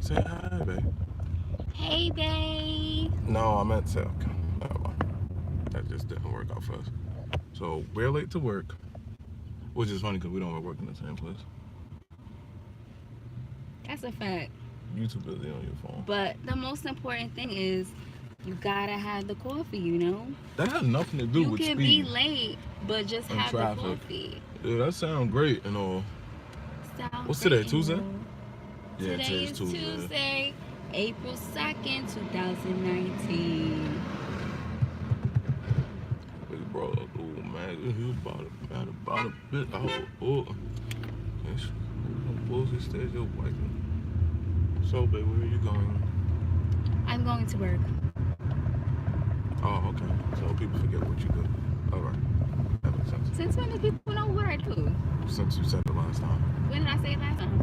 Say hi, babe. Hey, babe. No, I meant to. Okay. Never mind. That just didn't work out for us. So we're late to work, which is funny because we don't work in the same place. That's a fact. You too busy on your phone. But the most important thing is you gotta have the coffee, you know? That has nothing to do with speed. You can be late, but just and have traffic. the coffee. Yeah, that sounds great and all. What's today, Tuesday? Yeah, Today is Tuesday, April 2nd, 2019. Big brother, oh man, he about a bit. Oh. Bullshit stage, you're wiping. So, babe, where are you going? I'm going to work. Oh, okay. So people forget what you do. All right. That makes sense. Since when do people know what I do? Since you said the last time. When did I say it last time?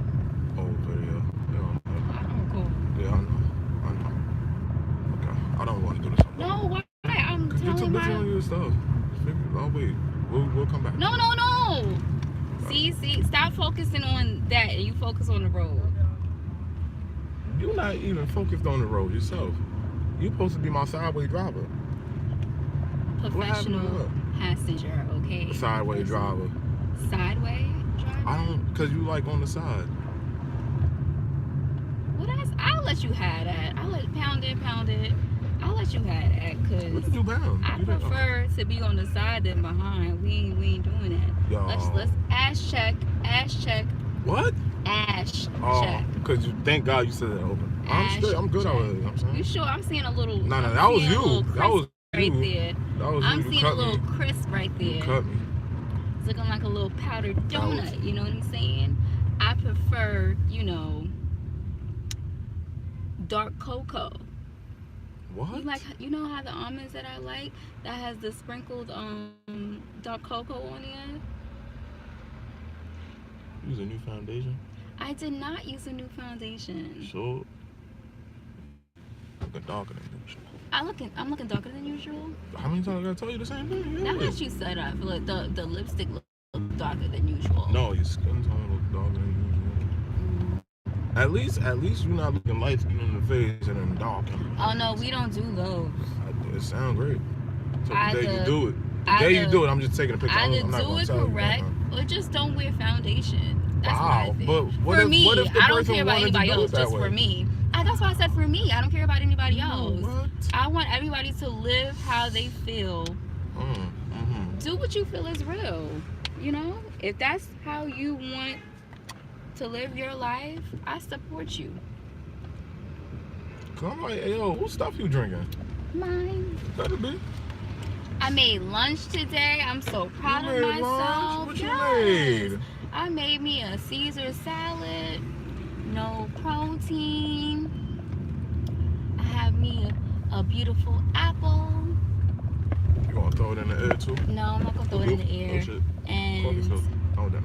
Oh, video. Yeah, I don't recall. Yeah, I know. Okay. I don't want to do this anymore. No, why? I'm telling you're too busy on your stuff. I'll wait. We'll come back. No. See, stop focusing on that and you focus on the road. You're not even focused on the road yourself. You're supposed to be my sideway driver. Professional passenger, okay? Sideway driver. Sideway driver? I don't, because you like on the side. Well, I'll let you have that. I'll let pound it. I'll let you have that, because What did you pound? I prefer to be on the side than behind. We ain't doing that. Yo. Let's ass check. What? Ash check. Because thank God you said that open. I'm straight. I'm good already. I'm saying. You sure? I'm seeing a little. No, that was you. That was right you. there. That was I'm you. seeing a little crisp right there. You cut me. It's looking like a little powdered donut. You know what I'm saying? I prefer, dark cocoa. What? You know how the almonds that I like that has the sprinkled dark cocoa on it? Use a new foundation? I did not use a new foundation. So looking darker than usual. I'm looking darker than usual. How many times I gotta tell you the same thing? That's what you said. I feel like the lipstick looks darker than usual. No, your skin tone looks darker than usual. At least you're not looking light skin in the face and then dark. Oh no, we don't do those. It sounds great. So the day you do it, I'm just taking a picture. Either do it correct or just don't wear foundation. That's wow, but what for if, me, what if the I don't person care about wanted anybody to do else. it that Just way? for me. That's why I said for me. I don't care about anybody else. What? I want everybody to live how they feel. Mm-hmm. Do what you feel is real. If that's how you want to live your life, I support you. Cause I'm like, hey, yo, what stuff you drinking? Mine. Better be. I made lunch today. I'm so proud of myself. What you made? I made me a Caesar salad. No protein. I have me a beautiful apple. You gonna throw it in the air too? No, I'm not gonna throw it in the air. Oh shit. And Hold on.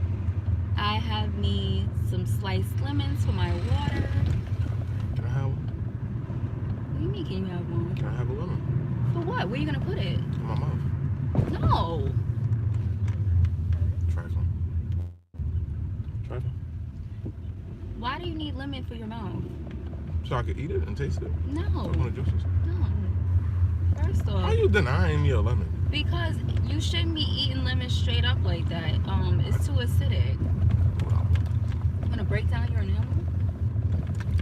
I have me some sliced lemons for my water. Can I have one? What do you mean, can you have one? Can I have a lemon? For what? Where are you gonna put it? In my mouth. No. Trifling. Why do you need lemon for your mouth? So I could eat it and taste it? No. So one of the juices? No. First off. How you denying me a lemon? Because you shouldn't be eating lemon straight up like that. It's too acidic. You gonna break down your enamel?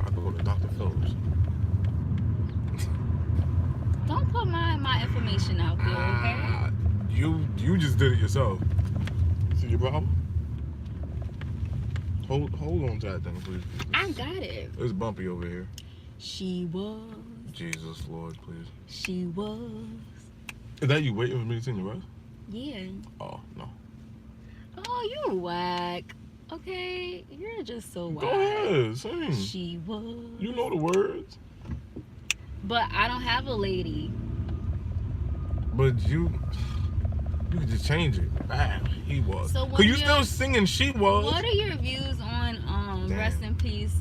I go to Dr. Phillips. Don't put my information out there, okay? You just did it yourself. See your problem? Hold on to that thing, please. I got it. It's bumpy over here. She was. Jesus, Lord, please. She was. Is that you waiting for me to sing the rest? Yeah. Oh, no. Oh, you whack. Okay? You're just so whack. Go ahead, sing. She was. You know the words. But I don't have a lady. But you could just change it. He was. So Cause you still singing she was. What are your views on Rest in Peace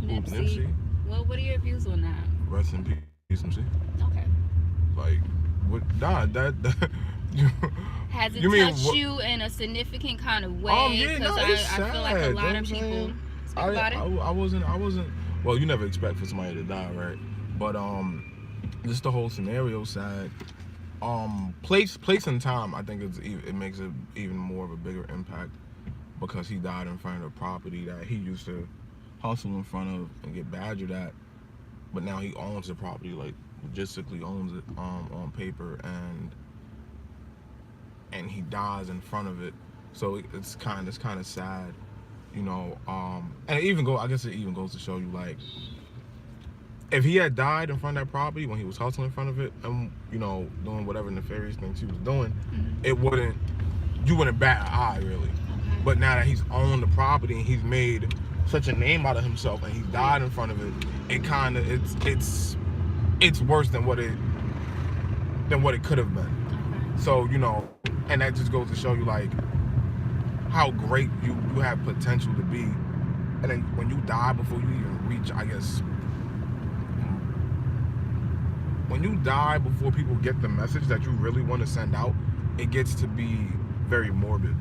Nipsey? What are your views on that? Rest in peace, MC. Okay. Like, what? Nah, that has it touched you in a significant kind of way? Yeah, no, I feel like a lot of people speak about it. I wasn't. well, you never expect for somebody to die, right? But just the whole scenario side, place and time, I think it makes it even more of a bigger impact because he died in front of a property that he used to hustle in front of and get badgered at, but now he owns the property, like logistically owns it on paper, and he dies in front of it. So it's kind of sad, you know. And I guess it even goes to show you, like, if he had died in front of that property when he was hustling in front of it, and you know, doing whatever nefarious things he was doing, you wouldn't bat an eye really. Okay. But now that he's owned the property and he's made such a name out of himself and he's died in front of it, it's worse than what it could have been. Okay. So, you know, and that just goes to show you, like, how great you have potential to be. And then when you die before you even reach, I guess, when you die before people get the message that you really want to send out, it gets to be very morbid.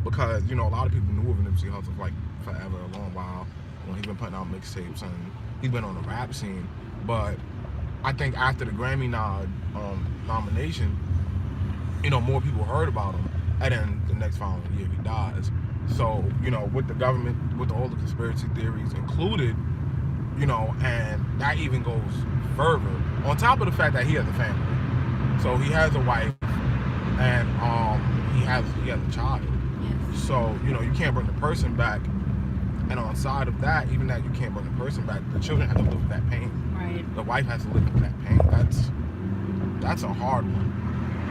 Because, you know, a lot of people knew of Nipsey Hussle for like forever, a long while. When he's been putting out mixtapes and he's been on the rap scene. But I think after the Grammy nomination, you know, more people heard about him. And then the next following year he dies. So, you know, with the government, with all the conspiracy theories included, you know, and that even goes further. On top of the fact that he has a family. So he has a wife and he has a child. Yes. So, you know, you can't bring the person back. And on the side of that, even that you can't bring the person back, the children have to live with that pain. Right. The wife has to live with that pain. That's a hard one.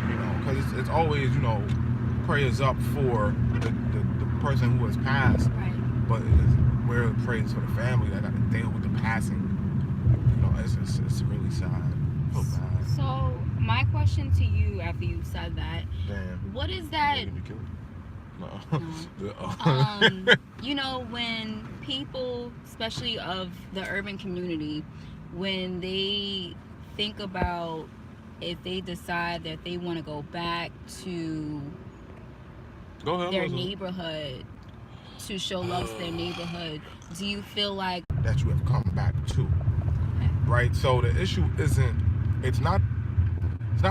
You know, because it's always, you know, prayers up for the person who has passed. Right. But we're prayers for the family that got to deal with the passing. You know, it's really sad. I feel bad. So my question to you after you said that, Damn. what is that? No. You know, when people, especially of the urban community, when they think about if they decide that they want to go back to their neighborhood to show love to their neighborhood, do you feel like that you have come back to? Okay. Right? So the issue it's not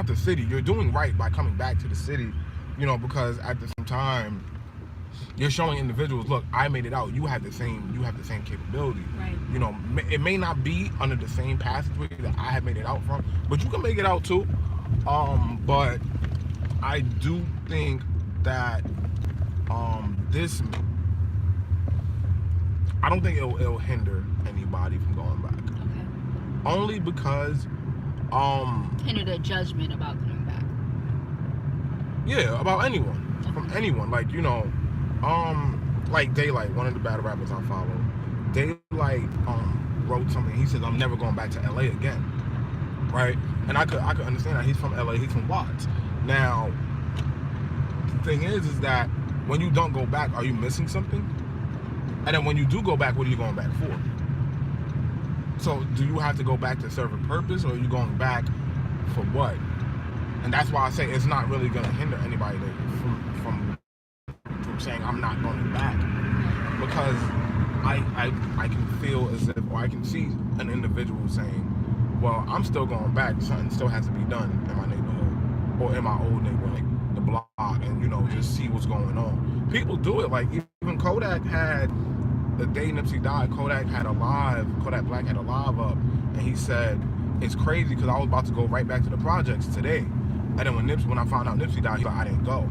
the city. You're doing right by coming back to the city, you know, because at the same time you're showing individuals, look, I made it out. You have the same capability. Right. You know, it may not be under the same passageway that I have made it out from, but you can make it out too. But I do think that I don't think it'll hinder anybody from going back. Okay. Only because hinder the judgment about coming back. Yeah, about anyone. Okay. From anyone. Like, you know, like Daylight, one of the battle rappers I follow. Daylight wrote something. He says, I'm never going back to LA again. Right? And I could understand that. He's from LA, he's from Watts. Now, the thing is that when you don't go back, are you missing something? And then when you do go back, what are you going back for? So do you have to go back to serve a purpose, or are you going back for what? And that's why I say it's not really going to hinder anybody from saying I'm not going back, because I can feel as if, or I can see an individual saying, well, I'm still going back. Something still has to be done in my neighborhood or in my old neighborhood, like the block, and, you know, just see what's going on. People do it. Like, even Kodak had, the day Nipsey died, Kodak Black had a live up, and he said, it's crazy because I was about to go right back to the projects today. And then when I found out Nipsey died, he thought I didn't go.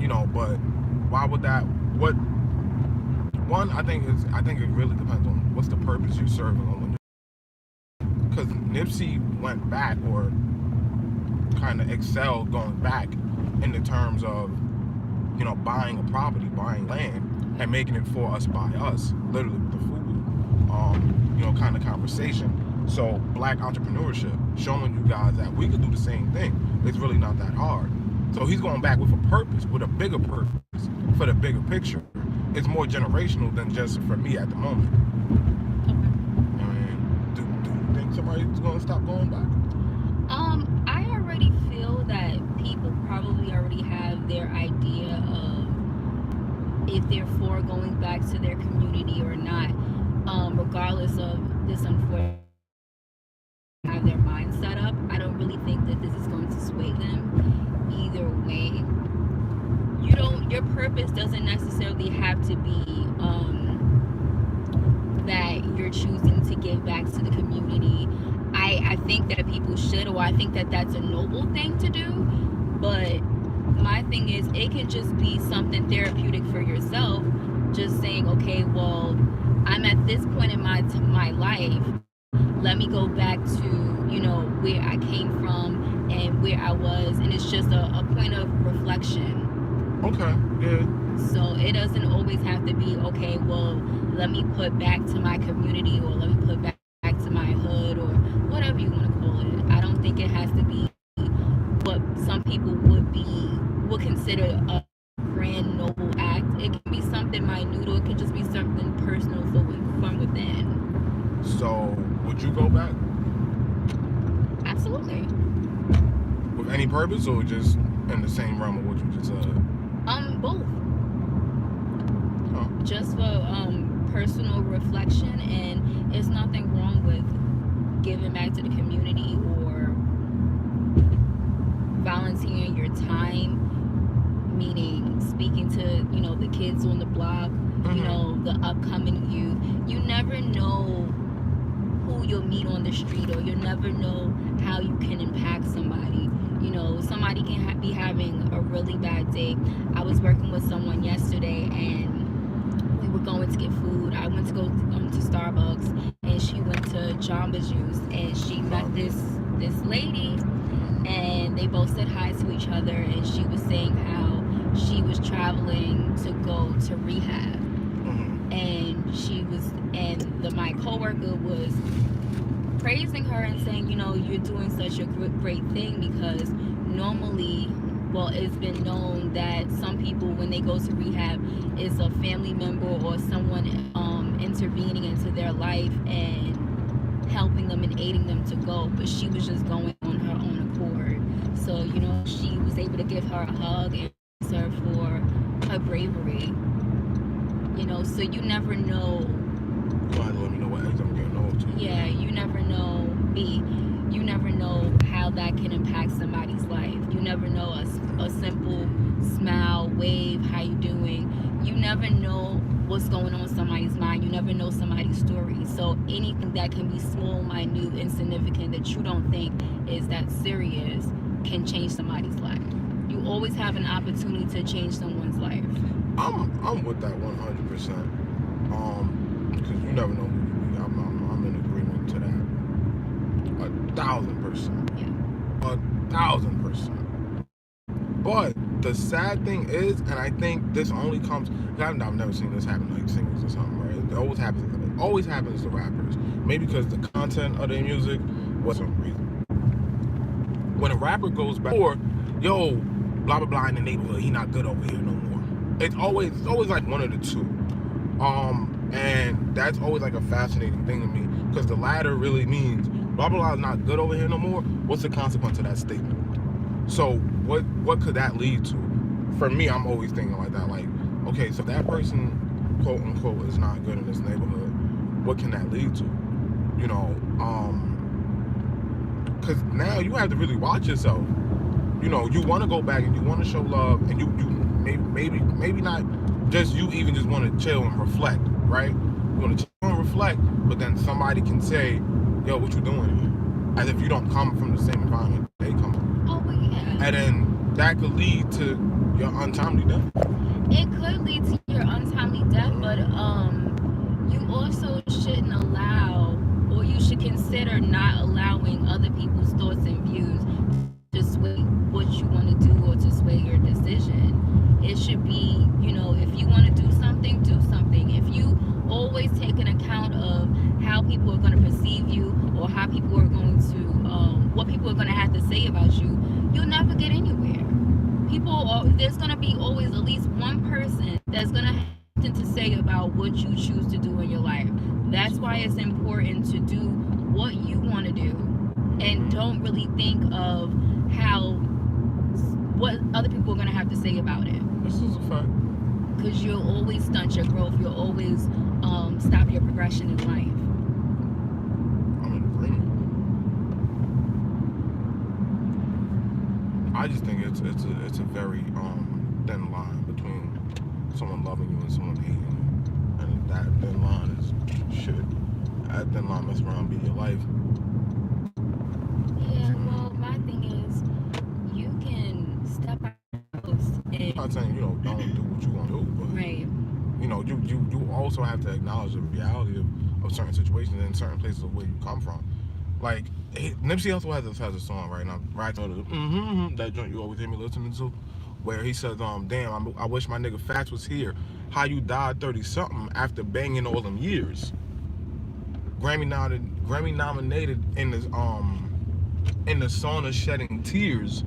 You know, but why would that? I think it really depends on what's the purpose you're serving on. Because Nipsey went back, or kind of excelled going back in the terms of, you know, buying a property, buying land, and making it for us by us, literally with the food, you know, kind of conversation. So black entrepreneurship, showing you guys that we could do the same thing. It's really not that hard. So he's going back with a purpose, with a bigger purpose, for the bigger picture. It's more generational than just for me at the moment. Okay. I mean, do you think somebody's going to stop going back? I already feel that people probably already have their idea of if they're for going back to their community or not. this unfortunate have their mind set up. I don't really think that this is going to sway them either way. Your purpose doesn't necessarily have to be that you're choosing to give back to the community. I think that people should, or I think that that's a noble thing to do, but my thing is, it can just be something therapeutic for yourself, just saying, okay, well, I'm at this point in my life, let me go back to, you know, where I came from and where I was, and it's just a point of reflection. Okay, yeah. So it doesn't always have to be, okay, well, let me put back to my community, or let me put back to my hood, or whatever you want to call it. I don't think it has to be what some people would consider a grand noble act. It can be something minute, or it could just be something personal from within. So, would you go back? Absolutely. With any purpose, or just in the same realm of what you just said? Both. Huh? Just for personal reflection, and there's nothing wrong with giving back to the community or volunteering your time, meaning speaking to, you know, the kids on the block, you know, the upcoming youth. You never know who you'll meet on the street, or you'll never know how you can impact somebody. You know, somebody can be having a really bad day. I was working with someone yesterday, and we were going to get food. I went to go to Starbucks, and she went to Jamba Juice, and she met this lady, and they both said hi to each other, and she was saying how she was traveling to go to rehab, and my coworker was praising her and saying, you know, you're doing such a great thing, because normally, well, it's been known that some people, when they go to rehab, it's a family member or someone intervening into their life and helping them and aiding them to go, but she was just going on her own accord. So, you know, she was able to give her a hug and praise her for her bravery. You know, so you never know. Let me know what age I'm getting old too. Yeah, you never know. You never know how that can impact somebody's life. You never know a simple smile, wave, how you doing. You never know what's going on in somebody's mind. You never know somebody's story. So anything that can be small, minute, insignificant, that you don't think is that serious, can change somebody's life. You always have an opportunity to change someone's life. I'm with that 100%. Because you never know who you be. I'm in agreement to that. 1,000%. Yeah. 1,000%. But the sad thing is, and I think this only comes, I've never seen this happen like singers or something, right? It always happens to rappers. Maybe because the content of their music was some reason. When a rapper goes back, or yo, blah blah blah in the neighborhood, he not good over here no more. It's always like one of the two. And that's always like a fascinating thing to me, because the latter really means blah blah blah is not good over here no more. What's the consequence of that statement? So what could that lead to? For me, I'm always thinking like that. Like, okay, so that person, quote unquote, is not good in this neighborhood. What can that lead to? You know, because now you have to really watch yourself. You know, you want to go back and you want to show love, and you maybe not just you, even just want to chill and reflect, right? You want to chill and reflect, but then somebody can say, yo, what you doing here? As if you don't come from the same environment they come from. Oh, yeah. And then that could lead to your untimely death. It could lead to your untimely death, but you also shouldn't allow, or you should consider not allowing other people's thoughts and views to sway what you want to do or to sway your decision. It should be, you know, if you want to do something, do something. If you always take an account of how people are going to perceive you, or how people are going to, what people are going to have to say about you, you'll never get anywhere. There's going to be always at least one person that's going to have something to say about what you choose to do in your life. That's why it's important to do what you want to do, and don't really think of what other people are going to have to say about it. This is a fact. Because you'll always stunt your growth. You'll always stop your progression in life. I just think it's a very thin line between someone loving you and someone hating you, and that thin line is shit. That thin line mess around be your life. Yeah, well, my thing is, you can step out and I'm not saying don't do what you want to do, but right. you also have to acknowledge the reality of certain situations and certain places of where you come from. Like Nipsey Hussle has a song right now, right? That joint you always hear me listening to, where he says, damn, I wish my nigga Fats was here. How you died 30 something after banging all them years. Grammy nominated in the song of shedding tears.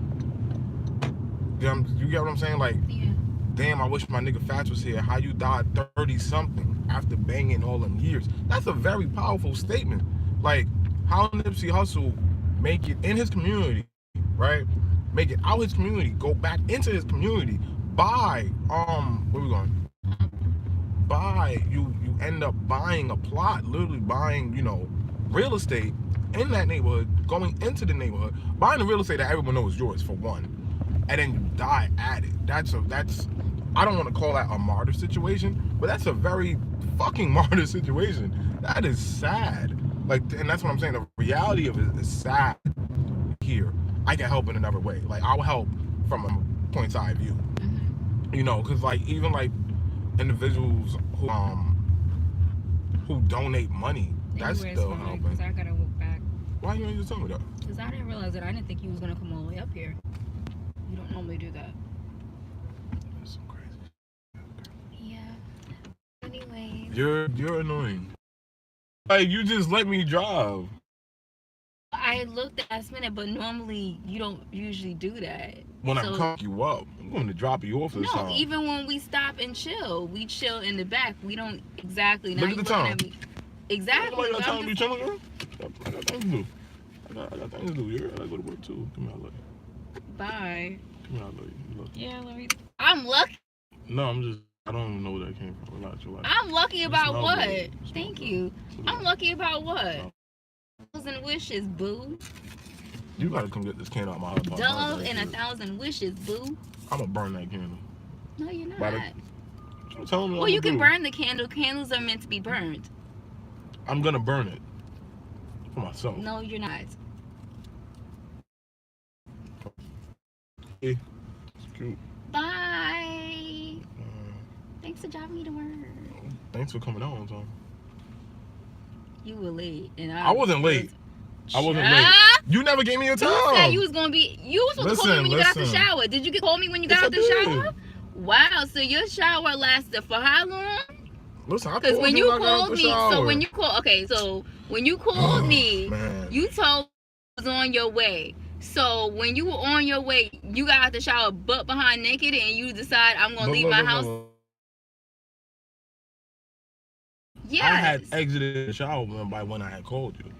You get what I'm saying? Like, Yeah. damn, I wish my nigga Fats was here. How you died 30 something after banging all them years. That's a very powerful statement. Like, how Nipsey Hussle make it in his community, right? Make it out his community, go back into his community, buy, where we going? Buy, you end up buying a plot, literally buying, real estate in that neighborhood, going into the neighborhood, buying the real estate that everyone knows is yours for one, and then you die at it. That's I don't want to call that a martyr situation, but that's a very fucking martyr situation. That is sad. Like, and that's what I'm saying. The reality of it is sad here. I can help in another way. Like, I'll help from a point's eye view. Because like even like individuals who donate money, that's still helping. Because I gotta walk back. Why you ain't just tell me that? Because I didn't realize that. I didn't think you was gonna come all the way up here. You don't normally do that. That's so crazy. Yeah. Anyways. You're annoying. Like, you just let me drive. I looked at last minute, but normally you don't usually do that. When I call you up, I'm going to drop you off this time. No, even when we stop and chill, we chill in the back. We don't exactly. Look at the time. Exactly. I got time to be chilling, girl. I got things to do. I got things to do. I gotta go to work too. Come here, I love you. Bye. Come here, I love you. Yeah, let me. I'm lucky. No, I don't even know where that came from. Relax, relax. I'm lucky about what? Good. Thank you. I'm lucky about what? 1,000 wishes, boo. You gotta come get this candle out my house. Dove and 1,000 wishes, boo. I'm gonna burn that candle. No, you're not. Tell me well, you can burn the candle. Candles are meant to be burned. I'm gonna burn it for myself. No, you're not. It's cute. Bye. Thanks for driving me to work. Thanks for coming out on time. You were late, and I wasn't late. I wasn't late. You never gave me a time. You said you was gonna be. You was supposed to call me when you got out the shower. Did you call me when you got out the shower? Wow. So your shower lasted for how long? Listen, I because when you called me, so when you called me, you told me I was on your way. So when you were on your way, you got out the shower butt behind naked, and you decide I'm gonna leave my house. Yes. I had exited the shower by when I had called you.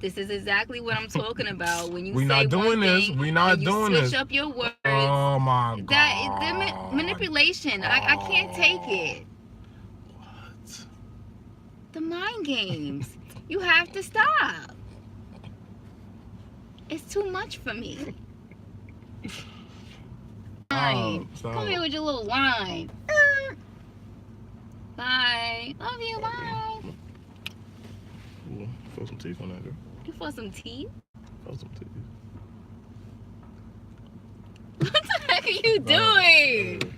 This is exactly what I'm talking about. When you we say not doing one this. thing, We not and doing you this. switch up your words. Oh my god. That manipulation. I can't take it. What? The mind games. You have to stop. It's too much for me. Come here with your little whine. Bye. Love you. Bye. Ooh, feel some teeth on that, girl. You feel some teeth? Feel some teeth. What the heck are you doing?